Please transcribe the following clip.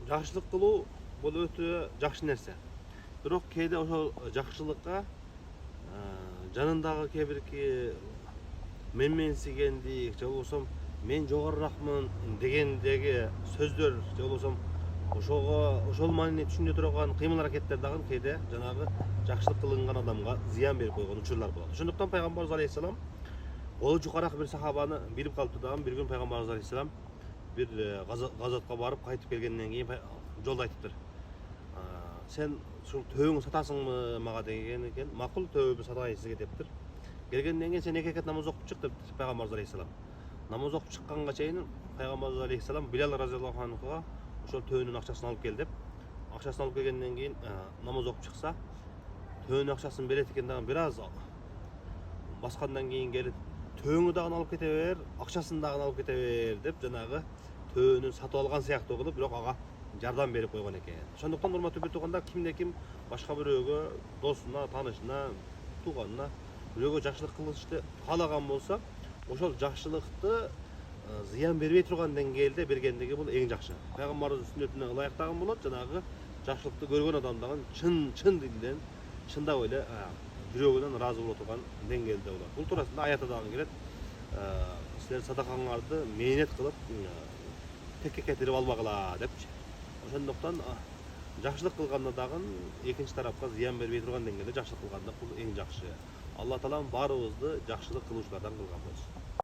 жакшылык кылуу бул өтө жакшы нерсе. Бирок кээде ошол жакшылыкка жанындагы кээ бирки менменсигендик же болбосо мен жогоруракмын дегендеги сөздөр же болбосо ошол маанини түшүнө турган кыймыл аракеттер дагы кээде жанагы жакшылык кылынган адамга зыян берип койгон учурлар болот. Ошондуктан пайгамбарыбыз алейхисалам колу жукараак бир сахабаны билип калыптыр дагы. Бир күн пайгамбарыбыз алейхисалам бир газотко барып кайтып келгенден кийин жолдо айтыптыр. Сен ушул төбөңдү сатасыңбы мага деген экен. Макул, төбөмдү сатайын сизге дептир. Келгенден кийин сен 2 рекат намаз окуп чык дептир пайгамбарыбыз алейхисалам. Намаз окуп чыкканга чейин пайгамбарыбыз алейхисалам Билал разияллаху анхуга ошол төөнүн акчасын алып кел деп, акчасын алып келгенден кийин намаз окуп чыкса, төөнүн акчасын берет экен дагы бир аз баскандан кийин келип төөнү дагы алып кете бер, акчасын дагы алып кете бер деп жанагы төөнүн сатып алган сыяктуу кылып, бирок ага жардам берип койгон экен. Ошондуктан урматтуу бир туугандар, кимде ким башка бирөөгө, досуна, таанышына, тууганына бирөөгө жакшылык кылышты каалаган болсо, ошол жакшылыкты зыян бербей турган деңгээлде бергендиги бул эң жакшы. Пайгамбарыбыздын сүннөтүнө ылайыктаган болот. Жанагы жакшылыкты көргөн адам дагы чын дилден, чындап эле жүрөгүнөн ыраазы боло турган деңгээлде болот. Бул туурасында аятта дагы келет. Силер садакаңарды мээнет кылып, текке кетирип албагыла депчи. Ошондуктан жакшылык кылганда дагы экинчи тарапка зыян бербей турган деңгээлде жакшылык кылганда бул эң жакшы. Алла таалам баарыбызды жакшылык кылуучулардан кылган болсун.